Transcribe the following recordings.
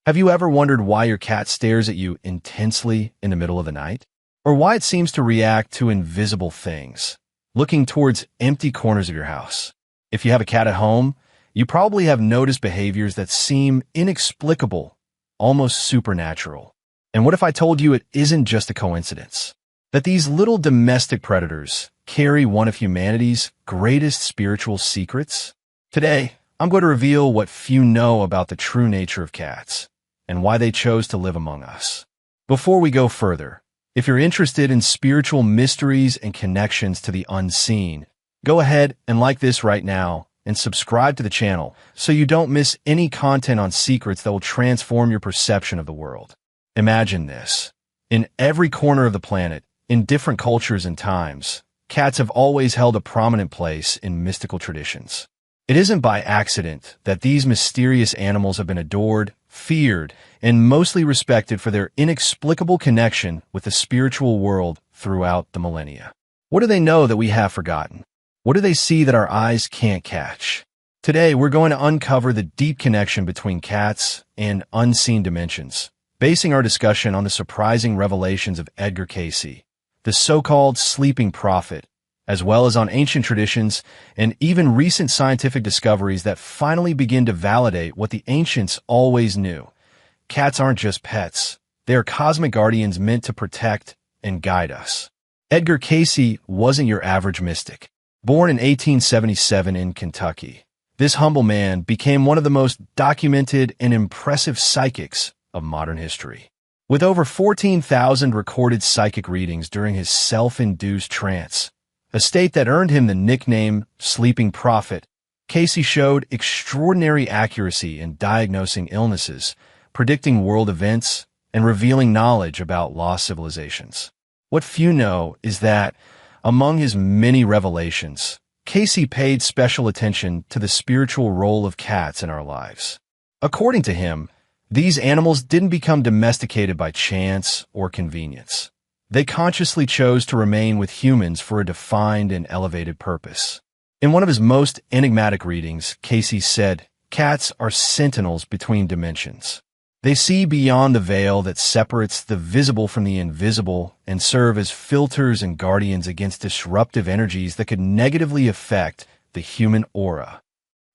Have you ever wondered why your cat stares at you intensely in the middle of the night? Or why it seems to react to invisible things, looking towards empty corners of your house? If you have a cat at home, you probably have noticed behaviors that seem inexplicable, almost supernatural. And what if I told you it isn't just a coincidence? That these little domestic predators carry one of humanity's greatest spiritual secrets? Today, I'm going to reveal what few know about the true nature of cats and why they chose to live among us. Before we go further, if you're interested in spiritual mysteries and connections to the unseen, go ahead and like this right now and subscribe to the channel so you don't miss any content on secrets that will transform your perception of the world. Imagine this. In every corner of the planet, in different cultures and times, cats have always held a prominent place in mystical traditions. It isn't by accident that these mysterious animals have been adored, feared, and mostly respected for their inexplicable connection with the spiritual world throughout the millennia. What do they know that we have forgotten? What do they see that our eyes can't catch? Today, we're going to uncover the deep connection between cats and unseen dimensions, basing our discussion on the surprising revelations of Edgar Cayce, the so-called sleeping prophet, as well as on ancient traditions and even recent scientific discoveries that finally begin to validate what the ancients always knew. Cats aren't just pets. They are cosmic guardians meant to protect and guide us. Edgar Cayce wasn't your average mystic. Born in 1877 in Kentucky, this humble man became one of the most documented and impressive psychics of modern history. With over 14,000 recorded psychic readings during his self-induced trance, a state that earned him the nickname Sleeping Prophet, Cayce showed extraordinary accuracy in diagnosing illnesses, predicting world events, and revealing knowledge about lost civilizations. What few know is that, among his many revelations, Cayce paid special attention to the spiritual role of cats in our lives. According to him, these animals didn't become domesticated by chance or convenience. They consciously chose to remain with humans for a defined and elevated purpose. In one of his most enigmatic readings, Cayce said, "Cats are sentinels between dimensions. They see beyond the veil that separates the visible from the invisible and serve as filters and guardians against disruptive energies that could negatively affect the human aura."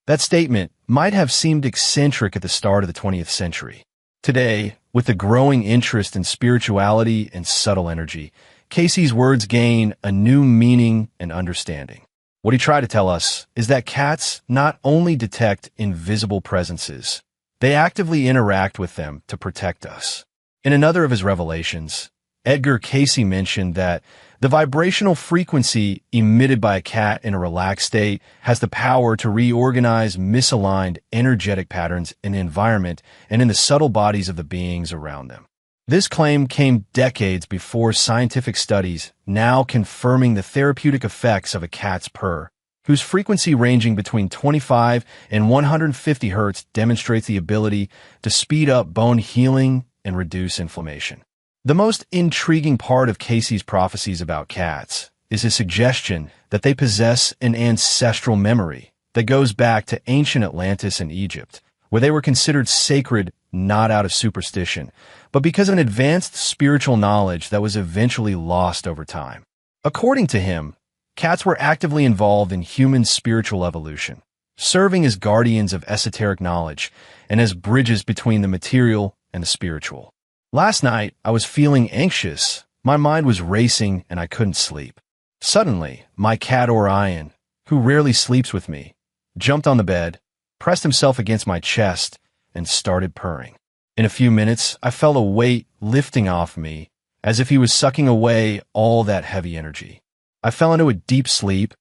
That statement might have seemed eccentric at the start of the 20th century. Today, with the growing interest in spirituality and subtle energy, Cayce's words gain a new meaning and understanding. What he tried to tell us is that cats not only detect invisible presences, they actively interact with them to protect us. In another of his revelations, Edgar Cayce mentioned that the vibrational frequency emitted by a cat in a relaxed state has the power to reorganize misaligned energetic patterns in the environment and in the subtle bodies of the beings around them. This claim came decades before scientific studies, now confirming the therapeutic effects of a cat's purr, whose frequency ranging between 25 and 150 hertz demonstrates the ability to speed up bone healing and reduce inflammation. The most intriguing part of Cayce's prophecies about cats is his suggestion that they possess an ancestral memory that goes back to ancient Atlantis and Egypt, where they were considered sacred not out of superstition, but because of an advanced spiritual knowledge that was eventually lost over time. According to him, cats were actively involved in human spiritual evolution, serving as guardians of esoteric knowledge and as bridges between the material and the spiritual. Last night, I was feeling anxious. My mind was racing and I couldn't sleep. Suddenly, my cat Orion, who rarely sleeps with me, jumped on the bed, pressed himself against my chest, and started purring. In a few minutes, I felt a weight lifting off me, as if he was sucking away all that heavy energy. I fell into a deep sleep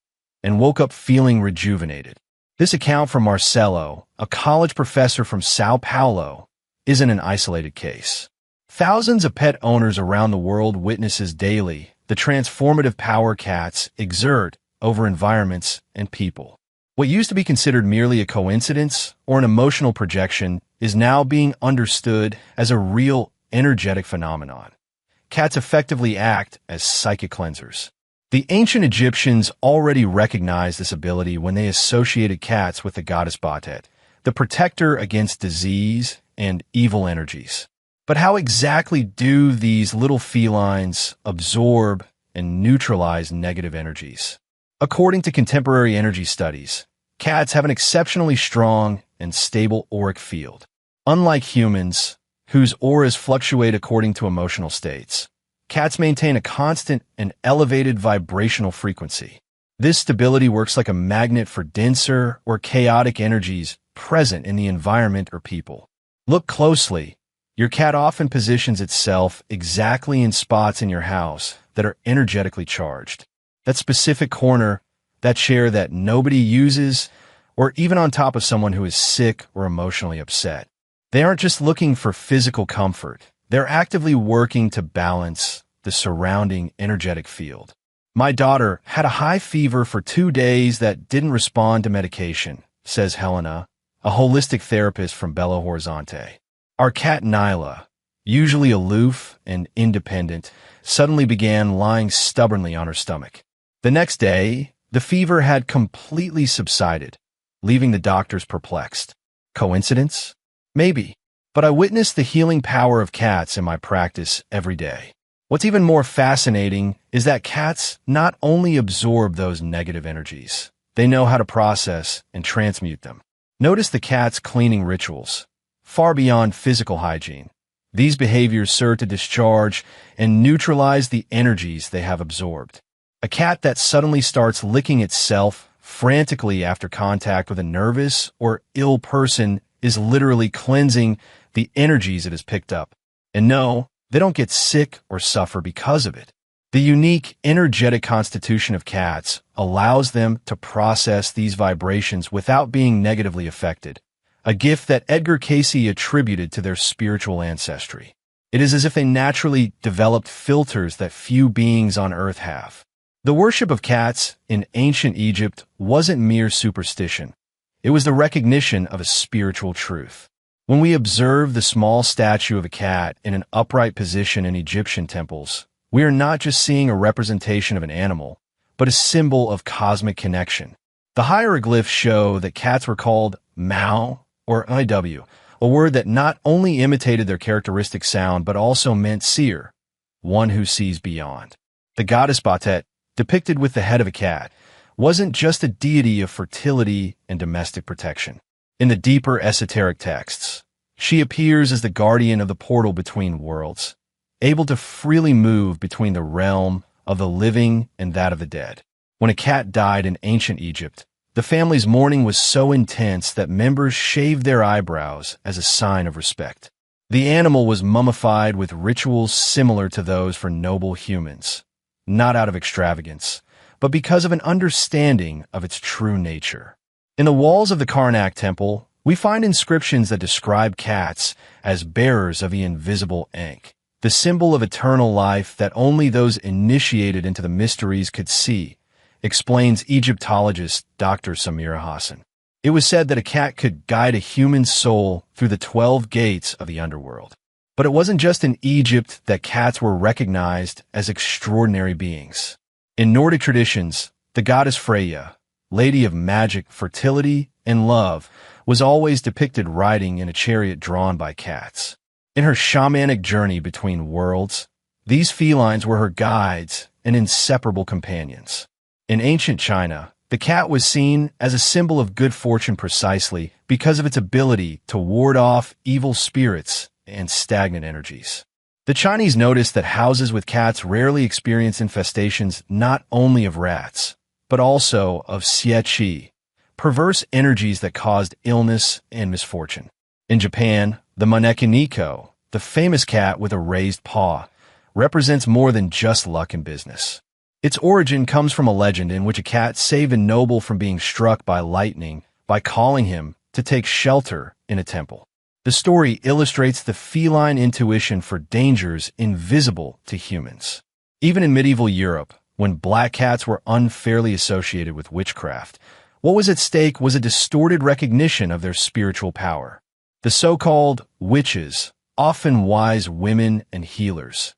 and woke up feeling rejuvenated. This account from Marcelo, a college professor from Sao Paulo, isn't an isolated case. Thousands of pet owners around the world witnesses daily the transformative power cats exert over environments and people. What used to be considered merely a coincidence or an emotional projection is now being understood as a real energetic phenomenon. Cats effectively act as psychic cleansers. The ancient Egyptians already recognized this ability when they associated cats with the goddess Batet, the protector against disease and evil energies. But how exactly do these little felines absorb and neutralize negative energies? According to contemporary energy studies, cats have an exceptionally strong and stable auric field. Unlike humans, whose auras fluctuate according to emotional states, cats maintain a constant and elevated vibrational frequency. This stability works like a magnet for denser or chaotic energies present in the environment or people. Look closely. Your cat often positions itself exactly in spots in your house that are energetically charged. That specific corner, that chair that nobody uses, or even on top of someone who is sick or emotionally upset. They aren't just looking for physical comfort. They're actively working to balance the surrounding energetic field. My daughter had a high fever for 2 days that didn't respond to medication, says Helena, a holistic therapist from Belo Horizonte. Our cat Nyla, usually aloof and independent, suddenly began lying stubbornly on her stomach. The next day, the fever had completely subsided, leaving the doctors perplexed. Coincidence? Maybe. But I witnessed the healing power of cats in my practice every day. What's even more fascinating is that cats not only absorb those negative energies, they know how to process and transmute them. Notice the cat's cleaning rituals. Far beyond physical hygiene, these behaviors serve to discharge and neutralize the energies they have absorbed. A cat that suddenly starts licking itself frantically after contact with a nervous or ill person is literally cleansing the energies it has picked up. And no, they don't get sick or suffer because of it. The unique energetic constitution of cats allows them to process these vibrations without being negatively affected, a gift that Edgar Cayce attributed to their spiritual ancestry. It is as if they naturally developed filters that few beings on Earth have. The worship of cats in ancient Egypt wasn't mere superstition. It was the recognition of a spiritual truth. When we observe the small statue of a cat in an upright position in Egyptian temples, we are not just seeing a representation of an animal, but a symbol of cosmic connection. The hieroglyphs show that cats were called Mao or IW, a word that not only imitated their characteristic sound but also meant seer, one who sees beyond. The goddess Batet, depicted with the head of a cat, wasn't just a deity of fertility and domestic protection. In the deeper esoteric texts, she appears as the guardian of the portal between worlds, able to freely move between the realm of the living and that of the dead. When a cat died in ancient Egypt, the family's mourning was so intense that members shaved their eyebrows as a sign of respect. The animal was mummified with rituals similar to those for noble humans, not out of extravagance, but because of an understanding of its true nature. In the walls of the Karnak temple, we find inscriptions that describe cats as bearers of the invisible Ankh, the symbol of eternal life that only those initiated into the mysteries could see, explains Egyptologist Dr. Samira Hassan. It was said that a cat could guide a human soul through the 12 gates of the underworld. But it wasn't just in Egypt that cats were recognized as extraordinary beings. In Nordic traditions, the goddess Freya, lady of magic, fertility, and love, was always depicted riding in a chariot drawn by cats. In her shamanic journey between worlds, these felines were her guides and inseparable companions. In ancient China, the cat was seen as a symbol of good fortune precisely because of its ability to ward off evil spirits and stagnant energies. The Chinese noticed that houses with cats rarely experience infestations not only of rats, but also of xie qi, perverse energies that caused illness and misfortune. In Japan, the Manekineko, the famous cat with a raised paw, represents more than just luck in business. Its origin comes from a legend in which a cat saved a noble from being struck by lightning by calling him to take shelter in a temple. The story illustrates the feline intuition for dangers invisible to humans. Even in medieval Europe, when black cats were unfairly associated with witchcraft, what was at stake was a distorted recognition of their spiritual power. The so-called witches, often wise women and healers,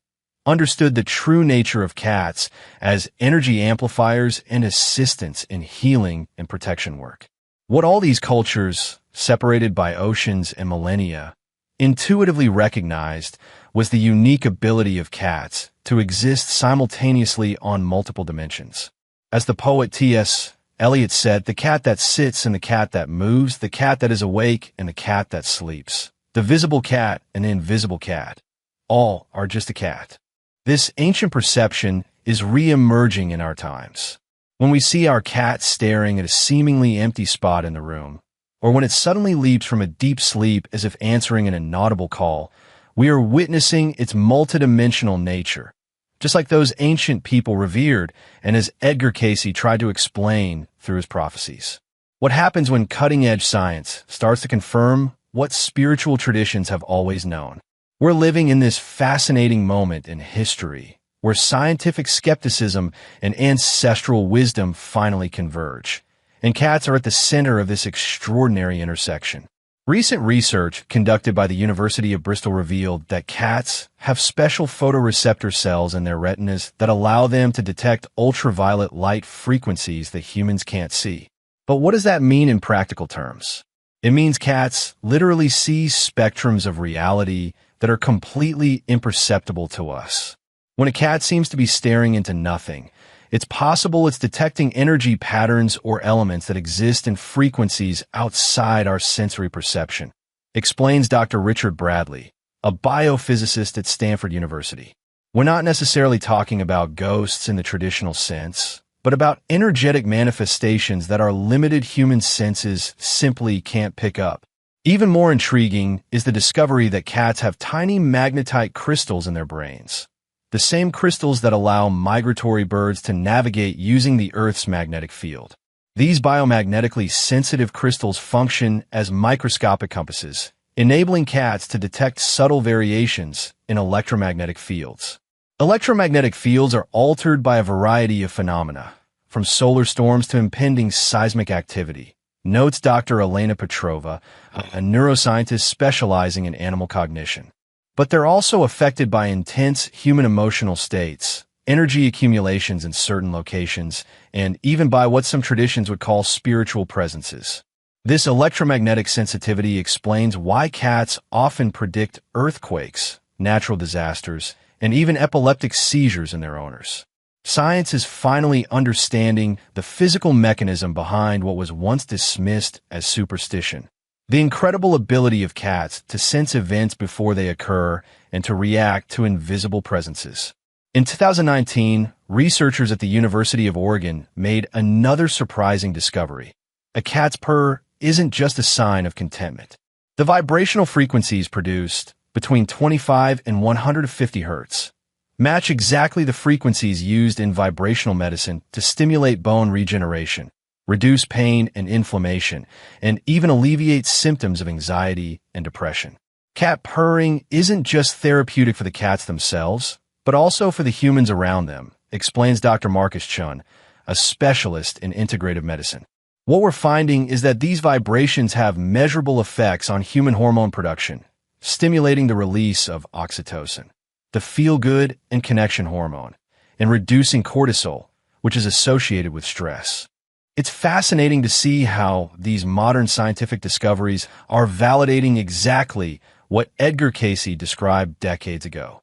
understood the true nature of cats as energy amplifiers and assistants in healing and protection work. What all these cultures, separated by oceans and millennia, intuitively recognized was the unique ability of cats to exist simultaneously on multiple dimensions. As the poet T.S. Eliot said, the cat that sits and the cat that moves, the cat that is awake and the cat that sleeps. The visible cat and the invisible cat. All are just a cat. This ancient perception is re-emerging in our times. When we see our cat staring at a seemingly empty spot in the room, or when it suddenly leaps from a deep sleep as if answering an inaudible call, we are witnessing its multidimensional nature, just like those ancient people revered and as Edgar Cayce tried to explain through his prophecies. What happens when cutting-edge science starts to confirm what spiritual traditions have always known? We're living in this fascinating moment in history where scientific skepticism and ancestral wisdom finally converge, and cats are at the center of this extraordinary intersection. Recent research conducted by the University of Bristol revealed that cats have special photoreceptor cells in their retinas that allow them to detect ultraviolet light frequencies that humans can't see. But what does that mean in practical terms? It means cats literally see spectrums of reality that are completely imperceptible to us. When a cat seems to be staring into nothing, it's possible it's detecting energy patterns or elements that exist in frequencies outside our sensory perception, explains Dr. Richard Bradley, a biophysicist at Stanford University. We're not necessarily talking about ghosts in the traditional sense, but about energetic manifestations that our limited human senses simply can't pick up. Even more intriguing is the discovery that cats have tiny magnetite crystals in their brains, the same crystals that allow migratory birds to navigate using the Earth's magnetic field. These biomagnetically sensitive crystals function as microscopic compasses, enabling cats to detect subtle variations in electromagnetic fields. Electromagnetic fields are altered by a variety of phenomena, from solar storms to impending seismic activity, notes Dr. Elena Petrova, a neuroscientist specializing in animal cognition. But they're also affected by intense human emotional states, energy accumulations in certain locations, and even by what some traditions would call spiritual presences. This electromagnetic sensitivity explains why cats often predict earthquakes, natural disasters, and even epileptic seizures in their owners. Science is finally understanding the physical mechanism behind what was once dismissed as superstition. The incredible ability of cats to sense events before they occur and to react to invisible presences. In 2019, researchers at the University of Oregon made another surprising discovery. A cat's purr isn't just a sign of contentment. The vibrational frequencies produced, between 25 and 150 hertz, match exactly the frequencies used in vibrational medicine to stimulate bone regeneration, reduce pain and inflammation, and even alleviate symptoms of anxiety and depression. Cat purring isn't just therapeutic for the cats themselves, but also for the humans around them, explains Dr. Marcus Chun, a specialist in integrative medicine. What we're finding is that these vibrations have measurable effects on human hormone production, stimulating the release of oxytocin, the feel-good and connection hormone, and reducing cortisol, which is associated with stress. It's fascinating to see how these modern scientific discoveries are validating exactly what Edgar Cayce described decades ago.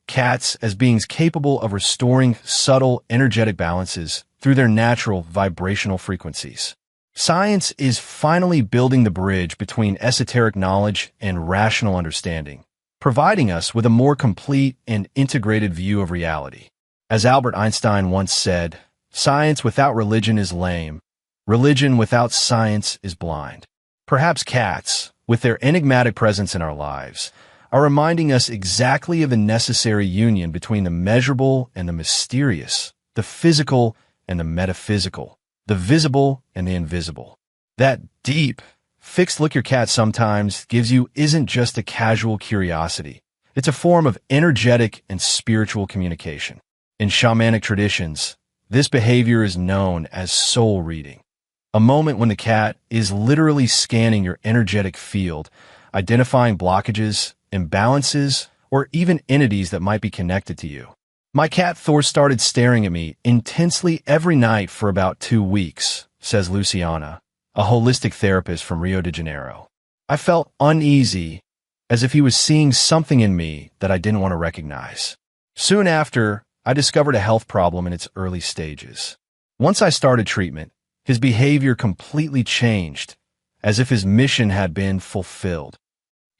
Cats as beings capable of restoring subtle energetic balances through their natural vibrational frequencies. Science is finally building the bridge between esoteric knowledge and rational understanding, providing us with a more complete and integrated view of reality. As Albert Einstein once said, "Science without religion is lame. Religion without science is blind." Perhaps cats, with their enigmatic presence in our lives, are reminding us exactly of the necessary union between the measurable and the mysterious, the physical and the metaphysical, the visible and the invisible. That deep, fixed look your cat sometimes gives you isn't just a casual curiosity. It's a form of energetic and spiritual communication. In shamanic traditions, this behavior is known as soul reading, a moment when the cat is literally scanning your energetic field, identifying blockages, imbalances, or even entities that might be connected to you. My cat Thor started staring at me intensely every night for about 2 weeks, says Luciana, a holistic therapist from Rio de Janeiro. I felt uneasy, as if he was seeing something in me that I didn't want to recognize. Soon after, I discovered a health problem in its early stages. Once I started treatment, his behavior completely changed, as if his mission had been fulfilled.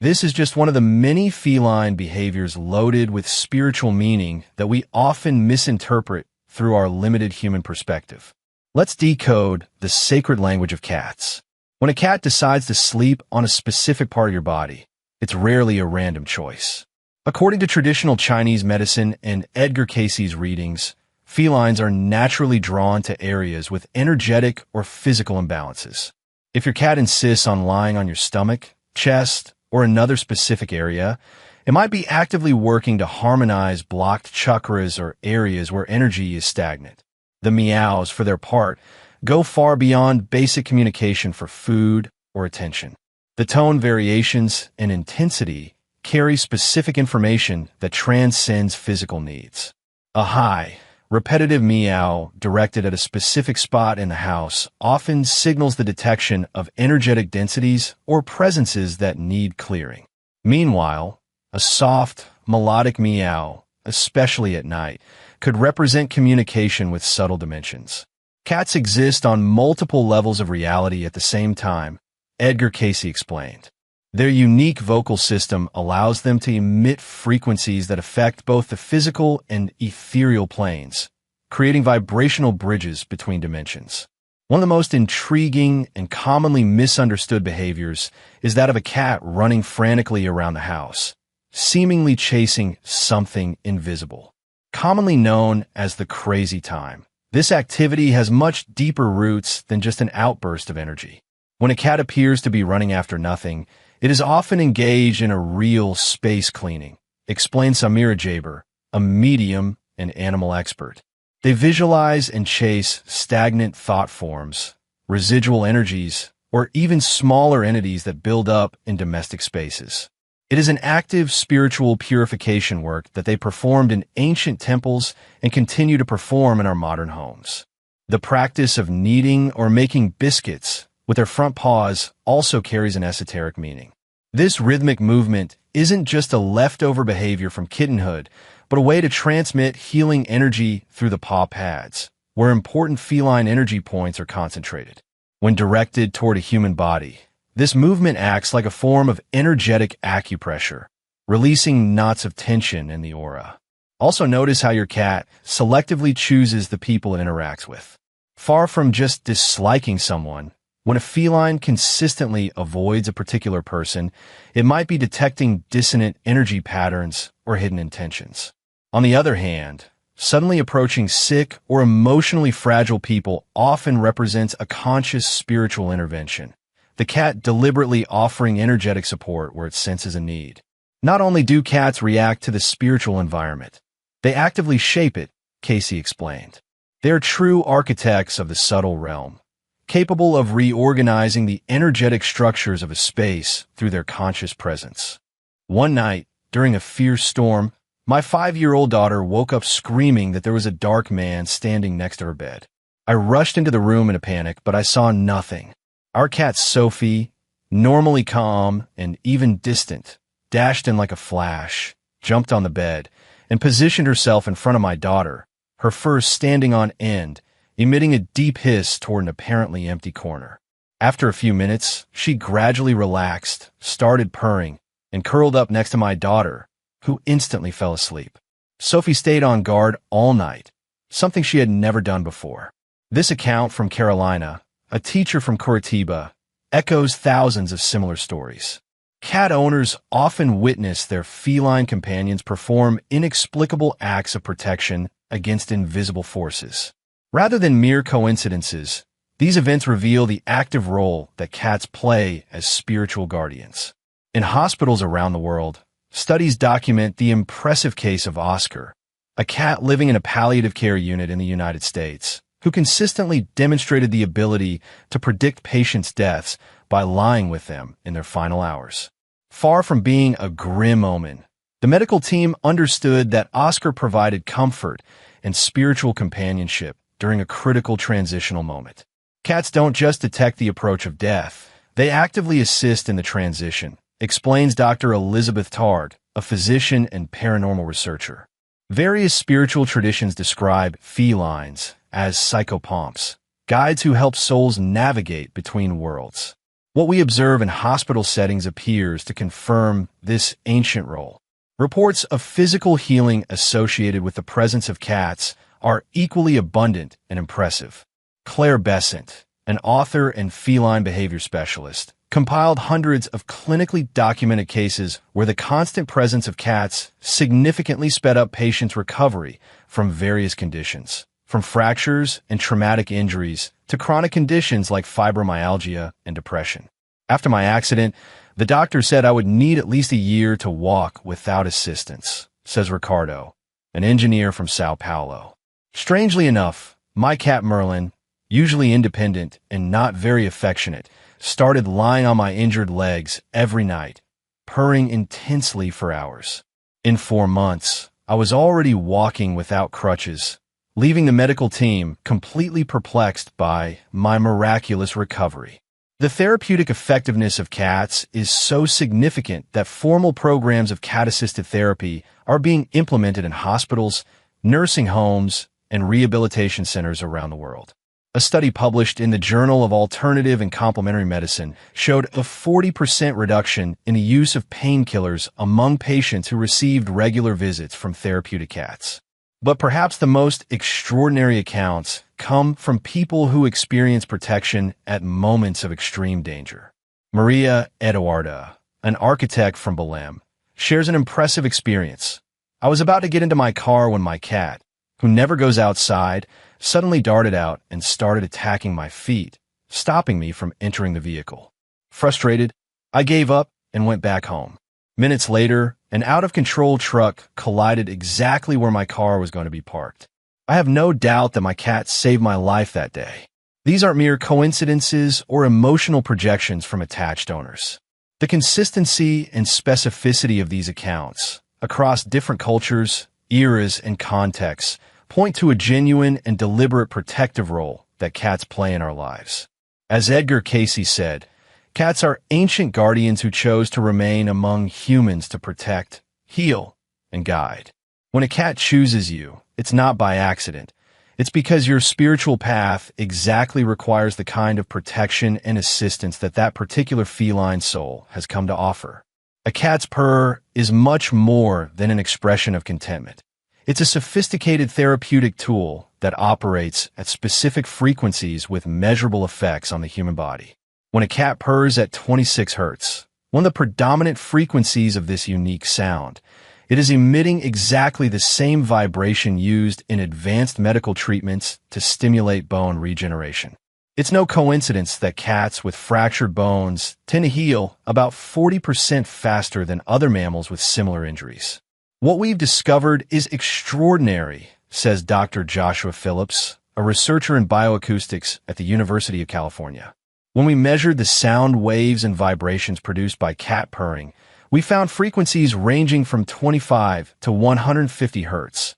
This is just one of the many feline behaviors loaded with spiritual meaning that we often misinterpret through our limited human perspective. Let's decode the sacred language of cats. When a cat decides to sleep on a specific part of your body, it's rarely a random choice. According to traditional Chinese medicine and Edgar Cayce's readings, felines are naturally drawn to areas with energetic or physical imbalances. If your cat insists on lying on your stomach, chest, or another specific area, it might be actively working to harmonize blocked chakras or areas where energy is stagnant. The meows, for their part, go far beyond basic communication for food or attention. The tone variations and intensity carry specific information that transcends physical needs. A high, repetitive meow directed at a specific spot in the house often signals the detection of energetic densities or presences that need clearing. Meanwhile, a soft, melodic meow, especially at night, could represent communication with subtle dimensions. Cats exist on multiple levels of reality at the same time, Edgar Cayce explained. Their unique vocal system allows them to emit frequencies that affect both the physical and ethereal planes, creating vibrational bridges between dimensions. One of the most intriguing and commonly misunderstood behaviors is that of a cat running frantically around the house, seemingly chasing something invisible. Commonly known as the crazy time, this activity has much deeper roots than just an outburst of energy. When a cat appears to be running after nothing, it is often engaged in a real space cleaning, explains Samira Jaber, a medium and animal expert. They visualize and chase stagnant thought forms, residual energies, or even smaller entities that build up in domestic spaces. It is an active spiritual purification work that they performed in ancient temples and continue to perform in our modern homes. The practice of kneading or making biscuits with their front paws also carries an esoteric meaning. This rhythmic movement isn't just a leftover behavior from kittenhood, but a way to transmit healing energy through the paw pads, where important feline energy points are concentrated. When directed toward a human body, this movement acts like a form of energetic acupressure, releasing knots of tension in the aura. Also notice how your cat selectively chooses the people it interacts with. Far from just disliking someone, when a feline consistently avoids a particular person, it might be detecting dissonant energy patterns or hidden intentions. On the other hand, suddenly approaching sick or emotionally fragile people often represents a conscious spiritual intervention, the cat deliberately offering energetic support where it senses a need. Not only do cats react to the spiritual environment, they actively shape it, Cayce explained. They are true architects of the subtle realm, capable of reorganizing the energetic structures of a space through their conscious presence. One night, during a fierce storm, my 5-year-old daughter woke up screaming that there was a dark man standing next to her bed. I rushed into the room in a panic, but I saw nothing. Our cat Sophie, normally calm and even distant, dashed in like a flash, jumped on the bed, and positioned herself in front of my daughter, her fur standing on end, emitting a deep hiss toward an apparently empty corner. After a few minutes, she gradually relaxed, started purring, and curled up next to my daughter, who instantly fell asleep. Sophie stayed on guard all night, something she had never done before. This account from Carolina, a teacher from Curitiba, echoes thousands of similar stories. Cat owners often witness their feline companions perform inexplicable acts of protection against invisible forces. Rather than mere coincidences, these events reveal the active role that cats play as spiritual guardians. In hospitals around the world, studies document the impressive case of Oscar, a cat living in a palliative care unit in the United States, who consistently demonstrated the ability to predict patients' deaths by lying with them in their final hours. Far from being a grim omen, the medical team understood that Oscar provided comfort and spiritual companionship during a critical transitional moment. Cats don't just detect the approach of death, they actively assist in the transition, explains Dr. Elizabeth Targ, a physician and paranormal researcher. Various spiritual traditions describe felines as psychopomps, guides who help souls navigate between worlds. What we observe in hospital settings appears to confirm this ancient role. Reports of physical healing associated with the presence of cats are equally abundant and impressive. Claire Besant, an author and feline behavior specialist, compiled hundreds of clinically documented cases where the constant presence of cats significantly sped up patients' recovery from various conditions, from fractures and traumatic injuries to chronic conditions like fibromyalgia and depression. After my accident, the doctor said I would need at least a year to walk without assistance, says Ricardo, an engineer from Sao Paulo. Strangely enough, my cat Merlin, usually independent and not very affectionate, started lying on my injured legs every night, purring intensely for hours. In 4 months, I was already walking without crutches, leaving the medical team completely perplexed by my miraculous recovery. The therapeutic effectiveness of cats is so significant that formal programs of cat-assisted therapy are being implemented in hospitals, nursing homes, and rehabilitation centers around the world. A study published in the Journal of Alternative and Complementary Medicine showed a 40% reduction in the use of painkillers among patients who received regular visits from therapeutic cats. But perhaps the most extraordinary accounts come from people who experience protection at moments of extreme danger. Maria Eduarda, an architect from Belém, shares an impressive experience. I was about to get into my car when my cat, who never goes outside, suddenly darted out and started attacking my feet, stopping me from entering the vehicle. Frustrated, I gave up and went back home. Minutes later, an out-of-control truck collided exactly where my car was going to be parked. I have no doubt that my cat saved my life that day. These aren't mere coincidences or emotional projections from attached owners. The consistency and specificity of these accounts, across different cultures, eras, and contexts, point to a genuine and deliberate protective role that cats play in our lives. As Edgar Cayce said, cats are ancient guardians who chose to remain among humans to protect, heal, and guide. When a cat chooses you, it's not by accident. It's because your spiritual path exactly requires the kind of protection and assistance that that particular feline soul has come to offer. A cat's purr is much more than an expression of contentment. It's a sophisticated therapeutic tool that operates at specific frequencies with measurable effects on the human body. When a cat purrs at 26 Hz, one of the predominant frequencies of this unique sound, it is emitting exactly the same vibration used in advanced medical treatments to stimulate bone regeneration. It's no coincidence that cats with fractured bones tend to heal about 40% faster than other mammals with similar injuries. What we've discovered is extraordinary, says Dr. Joshua Phillips, a researcher in bioacoustics at the University of California. When we measured the sound waves and vibrations produced by cat purring, we found frequencies ranging from 25 to 150 Hz,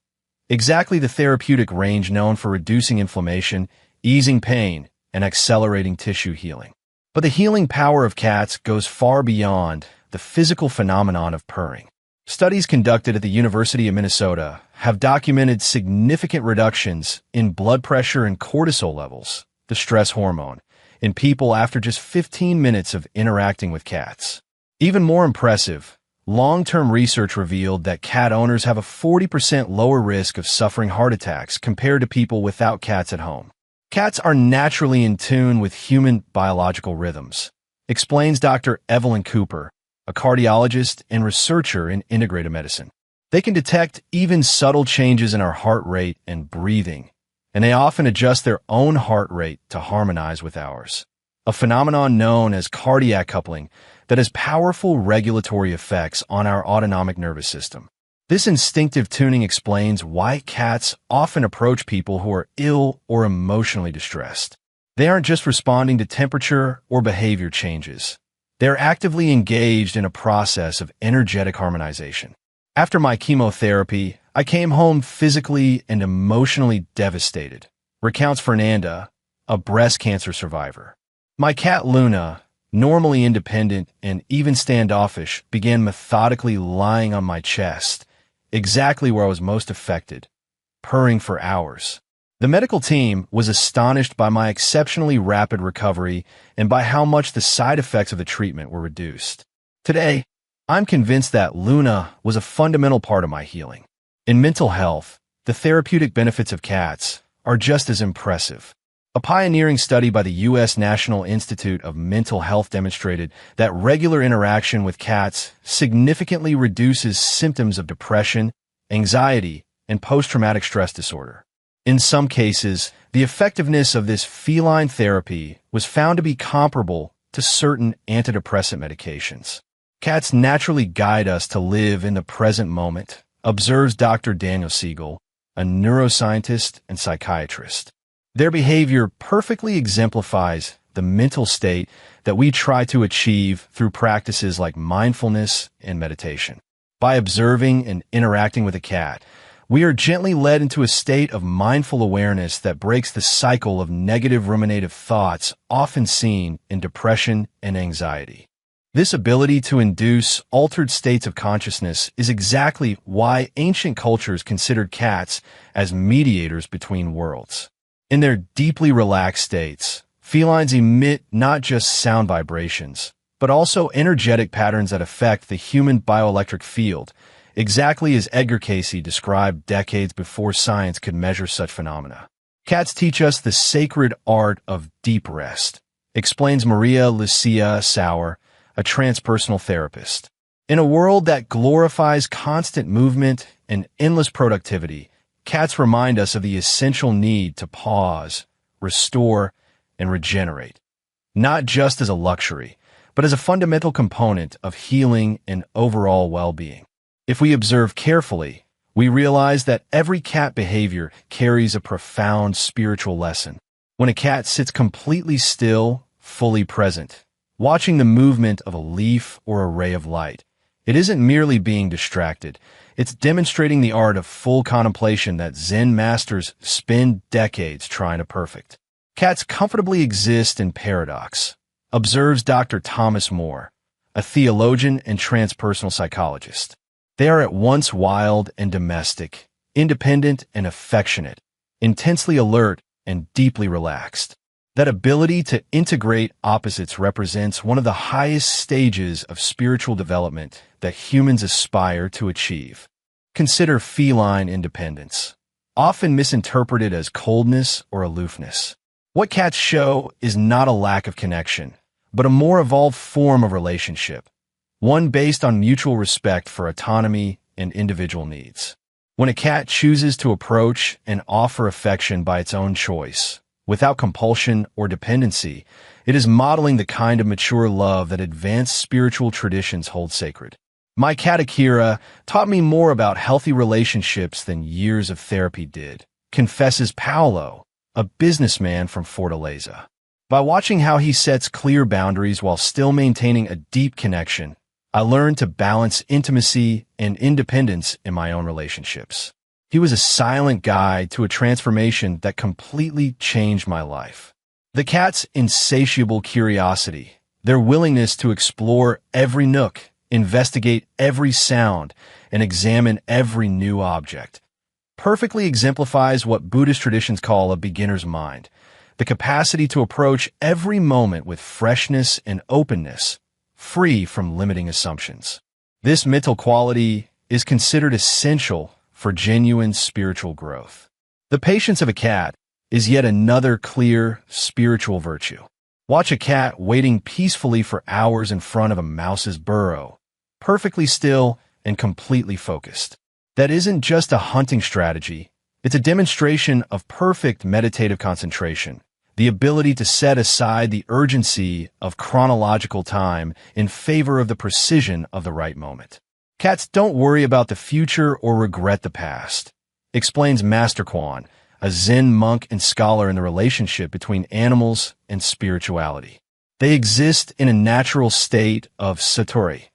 exactly the therapeutic range known for reducing inflammation, easing pain, and accelerating tissue healing. But the healing power of cats goes far beyond the physical phenomenon of purring. Studies conducted at the University of Minnesota have documented significant reductions in blood pressure and cortisol levels, the stress hormone, in people after just 15 minutes of interacting with cats. Even more impressive, long-term research revealed that cat owners have a 40% lower risk of suffering heart attacks compared to people without cats at home. Cats are naturally in tune with human biological rhythms, explains Dr. Evelyn Cooper, a cardiologist and researcher in integrative medicine. They can detect even subtle changes in our heart rate and breathing, and they often adjust their own heart rate to harmonize with ours, a phenomenon known as cardiac coupling that has powerful regulatory effects on our autonomic nervous system. This instinctive tuning explains why cats often approach people who are ill or emotionally distressed. They aren't just responding to temperature or behavior changes. They're actively engaged in a process of energetic harmonization. After my chemotherapy, I came home physically and emotionally devastated, recounts Fernanda, a breast cancer survivor. My cat Luna, normally independent and even standoffish, began methodically lying on my chest, exactly where I was most affected, purring for hours. The medical team was astonished by my exceptionally rapid recovery and by how much the side effects of the treatment were reduced. Today, I'm convinced that Luna was a fundamental part of my healing. In mental health, the therapeutic benefits of cats are just as impressive. A pioneering study by the U.S. National Institute of Mental Health demonstrated that regular interaction with cats significantly reduces symptoms of depression, anxiety, and post-traumatic stress disorder. In some cases, the effectiveness of this feline therapy was found to be comparable to certain antidepressant medications. Cats naturally guide us to live in the present moment, observes Dr. Daniel Siegel, a neuroscientist and psychiatrist. Their behavior perfectly exemplifies the mental state that we try to achieve through practices like mindfulness and meditation. By observing and interacting with a cat, we are gently led into a state of mindful awareness that breaks the cycle of negative ruminative thoughts often seen in depression and anxiety. This ability to induce altered states of consciousness is exactly why ancient cultures considered cats as mediators between worlds. In their deeply relaxed states, felines emit not just sound vibrations, but also energetic patterns that affect the human bioelectric field, exactly as Edgar Cayce described decades before science could measure such phenomena. Cats teach us the sacred art of deep rest, explains Maria Lucia Sauer, a transpersonal therapist. In a world that glorifies constant movement and endless productivity, cats remind us of the essential need to pause, restore, and regenerate, not just as a luxury, but as a fundamental component of healing and overall well-being. If we observe carefully, we realize that every cat behavior carries a profound spiritual lesson. When a cat sits completely still, fully present, watching the movement of a leaf or a ray of light, it isn't merely being distracted. It's demonstrating the art of full contemplation that Zen masters spend decades trying to perfect. Cats comfortably exist in paradox, observes Dr. Thomas Moore, a theologian and transpersonal psychologist. They are at once wild and domestic, independent and affectionate, intensely alert and deeply relaxed. That ability to integrate opposites represents one of the highest stages of spiritual development that humans aspire to achieve. Consider feline independence, often misinterpreted as coldness or aloofness. What cats show is not a lack of connection, but a more evolved form of relationship, one based on mutual respect for autonomy and individual needs. When a cat chooses to approach and offer affection by its own choice, without compulsion or dependency, it is modeling the kind of mature love that advanced spiritual traditions hold sacred. My cat Akira taught me more about healthy relationships than years of therapy did, confesses Paolo, a businessman from Fortaleza. By watching how he sets clear boundaries while still maintaining a deep connection, I learned to balance intimacy and independence in my own relationships. He was a silent guide to a transformation that completely changed my life. The cat's insatiable curiosity, their willingness to explore every nook, investigate every sound, and examine every new object, perfectly exemplifies what Buddhist traditions call a beginner's mind, the capacity to approach every moment with freshness and openness, free from limiting assumptions. This mental quality is considered essential for genuine spiritual growth. The patience of a cat is yet another clear spiritual virtue. Watch a cat waiting peacefully for hours in front of a mouse's burrow, perfectly still and completely focused. That isn't just a hunting strategy, it's a demonstration of perfect meditative concentration, the ability to set aside the urgency of chronological time in favor of the precision of the right moment. Cats don't worry about the future or regret the past, explains Master Kwan, a Zen monk and scholar in the relationship between animals and spirituality. They exist in a natural state of satori,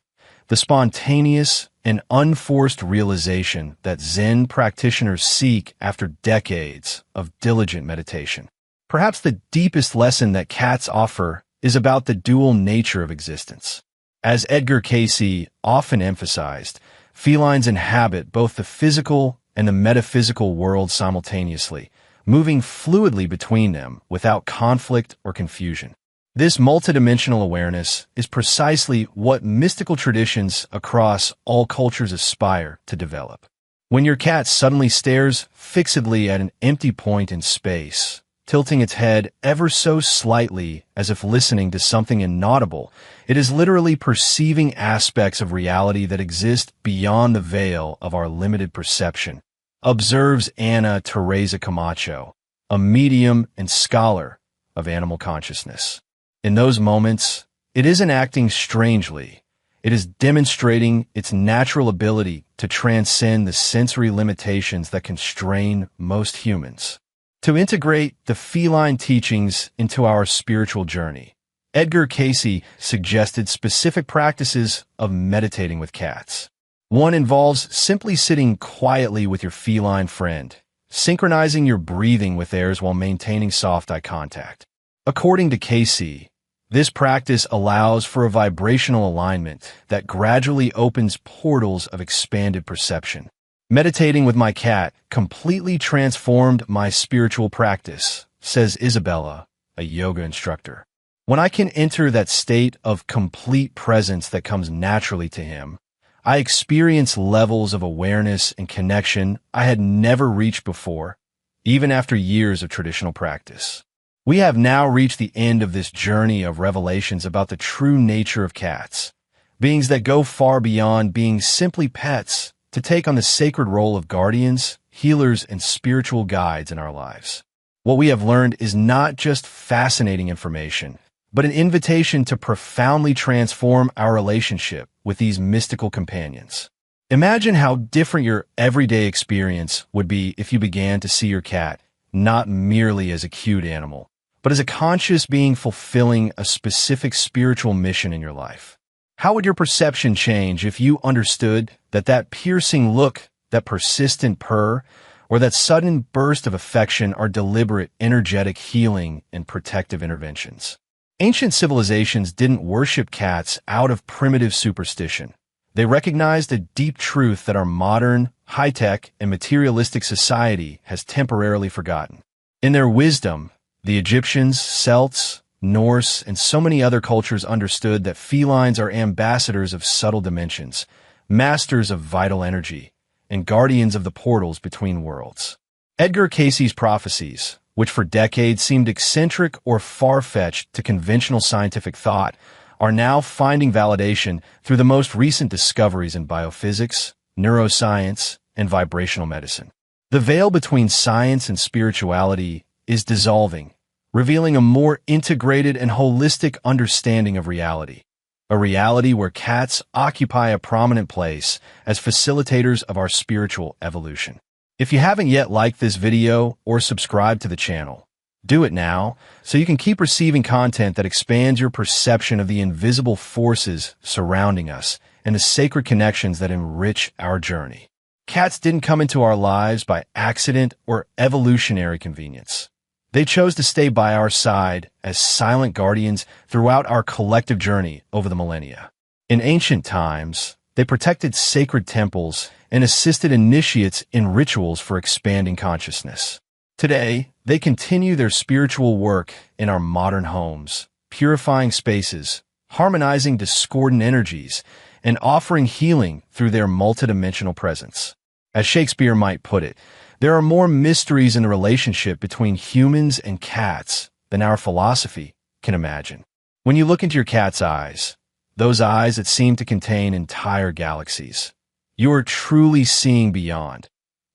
the spontaneous and unforced realization that Zen practitioners seek after decades of diligent meditation. Perhaps the deepest lesson that cats offer is about the dual nature of existence. As Edgar Cayce often emphasized, felines inhabit both the physical and the metaphysical world simultaneously, moving fluidly between them without conflict or confusion. This multidimensional awareness is precisely what mystical traditions across all cultures aspire to develop. When your cat suddenly stares fixedly at an empty point in space, tilting its head ever so slightly as if listening to something inaudible, it is literally perceiving aspects of reality that exist beyond the veil of our limited perception, observes Ana Teresa Camacho, a medium and scholar of animal consciousness. In those moments, it isn't acting strangely. It is demonstrating its natural ability to transcend the sensory limitations that constrain most humans. To integrate the feline teachings into our spiritual journey, Edgar Cayce suggested specific practices of meditating with cats. One involves simply sitting quietly with your feline friend, synchronizing your breathing with theirs while maintaining soft eye contact. According to Cayce, this practice allows for a vibrational alignment that gradually opens portals of expanded perception. Meditating with my cat completely transformed my spiritual practice, says Isabella, a yoga instructor. When I can enter that state of complete presence that comes naturally to him, I experience levels of awareness and connection I had never reached before, even after years of traditional practice. We have now reached the end of this journey of revelations about the true nature of cats, beings that go far beyond being simply pets to take on the sacred role of guardians, healers, and spiritual guides in our lives. What we have learned is not just fascinating information, but an invitation to profoundly transform our relationship with these mystical companions. Imagine how different your everyday experience would be if you began to see your cat not merely as a cute animal, but as a conscious being fulfilling a specific spiritual mission in your life. How would your perception change if you understood that piercing look, that persistent purr, or that sudden burst of affection are deliberate, energetic healing and protective interventions? Ancient civilizations didn't worship cats out of primitive superstition. They recognized a deep truth that our modern, high-tech, and materialistic society has temporarily forgotten. In their wisdom, the Egyptians, Celts, Norse, and so many other cultures understood that felines are ambassadors of subtle dimensions, masters of vital energy, and guardians of the portals between worlds. Edgar Cayce's prophecies, which for decades seemed eccentric or far-fetched to conventional scientific thought, are now finding validation through the most recent discoveries in biophysics, neuroscience, and vibrational medicine. The veil between science and spirituality is dissolving, revealing a more integrated and holistic understanding of reality, a reality where cats occupy a prominent place as facilitators of our spiritual evolution. If you haven't yet liked this video or subscribed to the channel, do it now so you can keep receiving content that expands your perception of the invisible forces surrounding us and the sacred connections that enrich our journey. Cats didn't come into our lives by accident or evolutionary convenience. They chose to stay by our side as silent guardians throughout our collective journey over the millennia. In ancient times, they protected sacred temples and assisted initiates in rituals for expanding consciousness. Today, they continue their spiritual work in our modern homes, purifying spaces, harmonizing discordant energies, and offering healing through their multidimensional presence. As Shakespeare might put it, there are more mysteries in the relationship between humans and cats than our philosophy can imagine. When you look into your cat's eyes, those eyes that seem to contain entire galaxies, you are truly seeing beyond.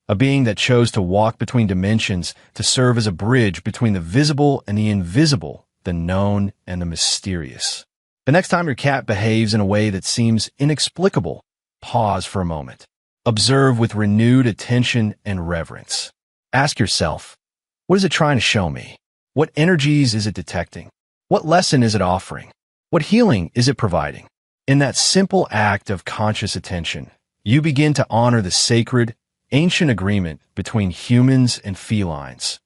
A being that chose to walk between dimensions to serve as a bridge between the visible and the invisible, the known and the mysterious. The next time your cat behaves in a way that seems inexplicable, pause for a moment. Observe with renewed attention and reverence. Ask yourself, what is it trying to show me? What energies is it detecting? What lesson is it offering? What healing is it providing? In that simple act of conscious attention, you begin to honor the sacred, ancient agreement between humans and felines,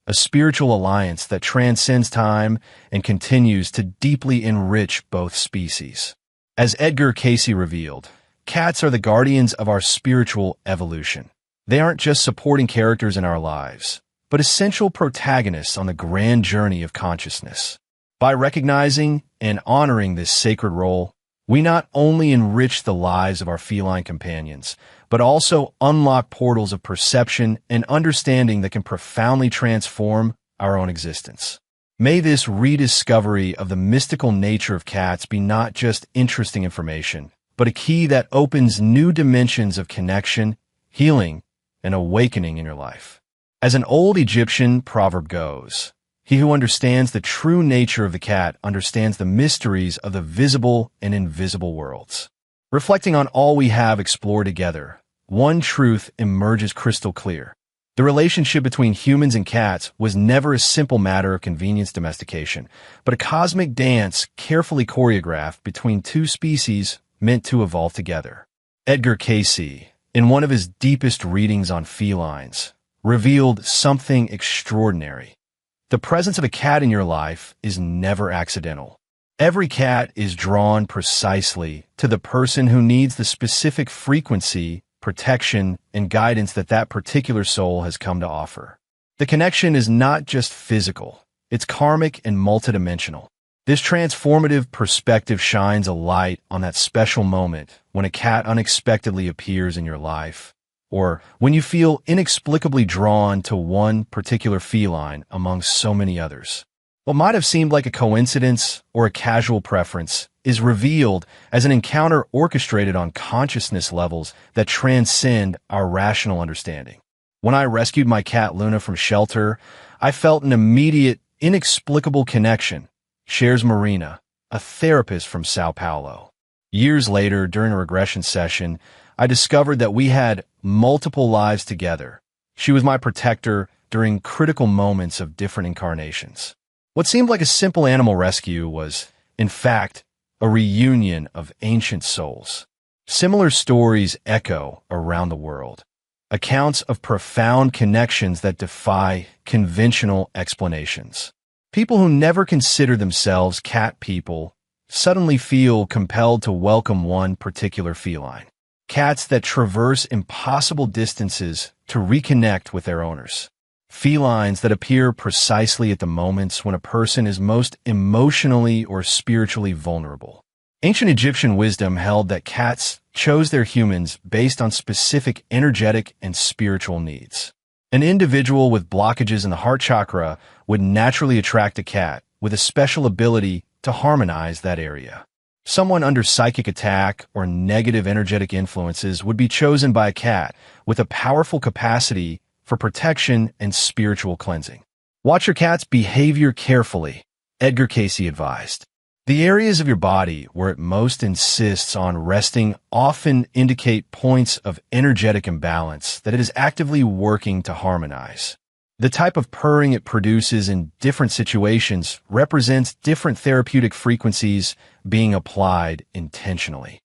a spiritual alliance that transcends time and continues to deeply enrich both species. As Edgar Cayce revealed, cats are the guardians of our spiritual evolution. They aren't just supporting characters in our lives, but essential protagonists on the grand journey of consciousness. By recognizing and honoring this sacred role, we not only enrich the lives of our feline companions, but also unlock portals of perception and understanding that can profoundly transform our own existence. May this rediscovery of the mystical nature of cats be not just interesting information, but a key that opens new dimensions of connection, healing, and awakening in your life. As an old Egyptian proverb goes, "He who understands the true nature of the cat understands the mysteries of the visible and invisible worlds." Reflecting on all we have explored together, one truth emerges crystal clear. The relationship between humans and cats was never a simple matter of convenience domestication, but a cosmic dance carefully choreographed between two species meant to evolve together. Edgar Cayce, in one of his deepest readings on felines, revealed something extraordinary. The presence of a cat in your life is never accidental. Every cat is drawn precisely to the person who needs the specific frequency, protection, and guidance that particular soul has come to offer. The connection is not just physical, it's karmic and multidimensional. This transformative perspective shines a light on that special moment when a cat unexpectedly appears in your life, or when you feel inexplicably drawn to one particular feline among so many others. What might have seemed like a coincidence or a casual preference is revealed as an encounter orchestrated on consciousness levels that transcend our rational understanding. When I rescued my cat Luna from shelter, I felt an immediate, inexplicable connection, shares Marina, a therapist from Sao Paulo. Years later, during a regression session, I discovered that we had multiple lives together. She was my protector during critical moments of different incarnations. What seemed like a simple animal rescue was, in fact, a reunion of ancient souls. Similar stories echo around the world, accounts of profound connections that defy conventional explanations. People who never consider themselves cat people suddenly feel compelled to welcome one particular feline. Cats that traverse impossible distances to reconnect with their owners. Felines that appear precisely at the moments when a person is most emotionally or spiritually vulnerable. Ancient Egyptian wisdom held that cats chose their humans based on specific energetic and spiritual needs. An individual with blockages in the heart chakra would naturally attract a cat with a special ability to harmonize that area. Someone under psychic attack or negative energetic influences would be chosen by a cat with a powerful capacity for protection and spiritual cleansing. Watch your cat's behavior carefully, Edgar Cayce advised. The areas of your body where it most insists on resting often indicate points of energetic imbalance that it is actively working to harmonize. The type of purring it produces in different situations represents different therapeutic frequencies being applied intentionally.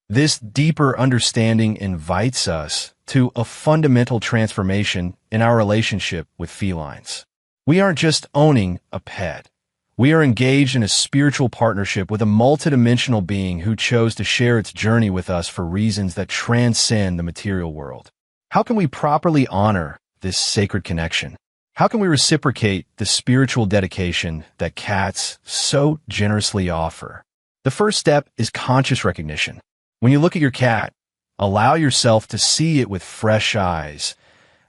This deeper understanding invites us to a fundamental transformation in our relationship with felines. We aren't just owning a pet. We are engaged in a spiritual partnership with a multidimensional being who chose to share its journey with us for reasons that transcend the material world. How can we properly honor this sacred connection? How can we reciprocate the spiritual dedication that cats so generously offer? The first step is conscious recognition. When you look at your cat, allow yourself to see it with fresh eyes,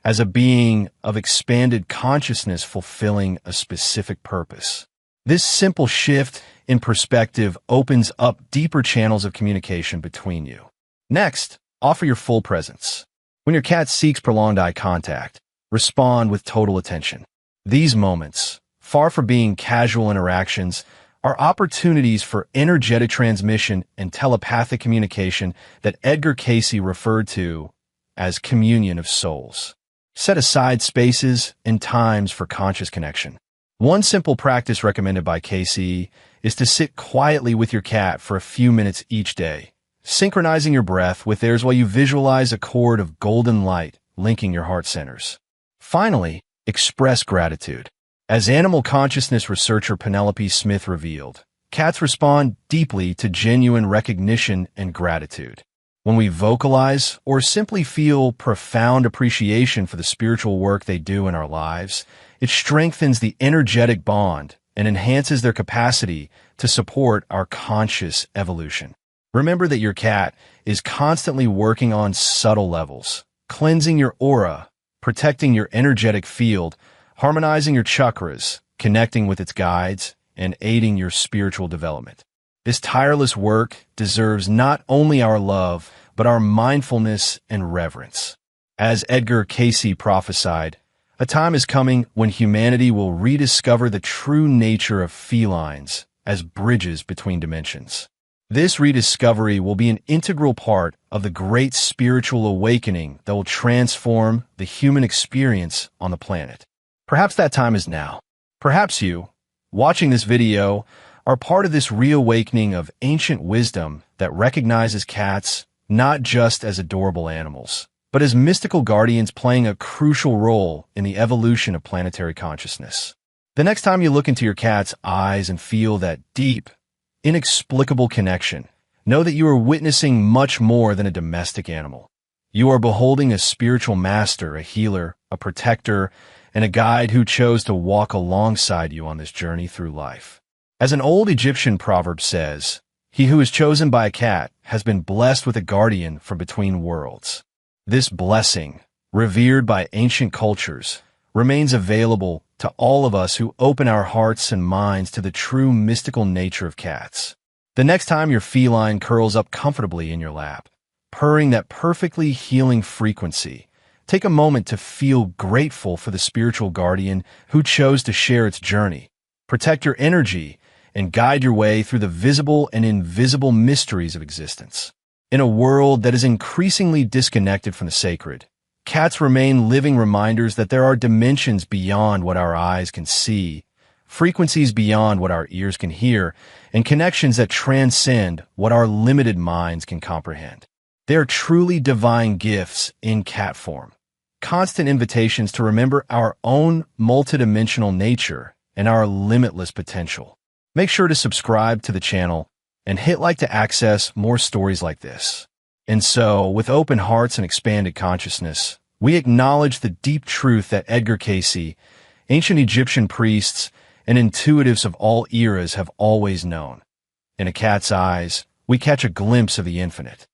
as a being of expanded consciousness fulfilling a specific purpose. This simple shift in perspective opens up deeper channels of communication between you. Next, offer your full presence. When your cat seeks prolonged eye contact, respond with total attention. These moments, far from being casual interactions, are opportunities for energetic transmission and telepathic communication that Edgar Cayce referred to as communion of souls. Set aside spaces and times for conscious connection. One simple practice recommended by Cayce is to sit quietly with your cat for a few minutes each day, synchronizing your breath with theirs while you visualize a cord of golden light linking your heart centers. Finally, express gratitude. As animal consciousness researcher Penelope Smith revealed, cats respond deeply to genuine recognition and gratitude. When we vocalize or simply feel profound appreciation for the spiritual work they do in our lives, it strengthens the energetic bond and enhances their capacity to support our conscious evolution. Remember that your cat is constantly working on subtle levels, cleansing your aura, protecting your energetic field, harmonizing your chakras, connecting with its guides, and aiding your spiritual development. This tireless work deserves not only our love, but our mindfulness and reverence. As Edgar Cayce prophesied, a time is coming when humanity will rediscover the true nature of felines as bridges between dimensions. This rediscovery will be an integral part of the great spiritual awakening that will transform the human experience on the planet. Perhaps that time is now. Perhaps you, watching this video, are part of this reawakening of ancient wisdom that recognizes cats not just as adorable animals, but as mystical guardians playing a crucial role in the evolution of planetary consciousness. The next time you look into your cat's eyes and feel that deep, inexplicable connection, know that you are witnessing much more than a domestic animal. You are beholding a spiritual master, a healer, a protector, and a guide who chose to walk alongside you on this journey through life. As an old Egyptian proverb says, "He who is chosen by a cat has been blessed with a guardian from between worlds." This blessing, revered by ancient cultures, remains available to all of us who open our hearts and minds to the true mystical nature of cats. The next time your feline curls up comfortably in your lap, purring that perfectly healing frequency, take a moment to feel grateful for the spiritual guardian who chose to share its journey. Protect your energy and guide your way through the visible and invisible mysteries of existence. In a world that is increasingly disconnected from the sacred, cats remain living reminders that there are dimensions beyond what our eyes can see, frequencies beyond what our ears can hear, and connections that transcend what our limited minds can comprehend. They are truly divine gifts in cat form, constant invitations to remember our own multidimensional nature and our limitless potential. Make sure to subscribe to the channel and hit like to access more stories like this. And so, with open hearts and expanded consciousness, we acknowledge the deep truth that Edgar Cayce, ancient Egyptian priests, and intuitives of all eras have always known. In a cat's eyes, we catch a glimpse of the infinite.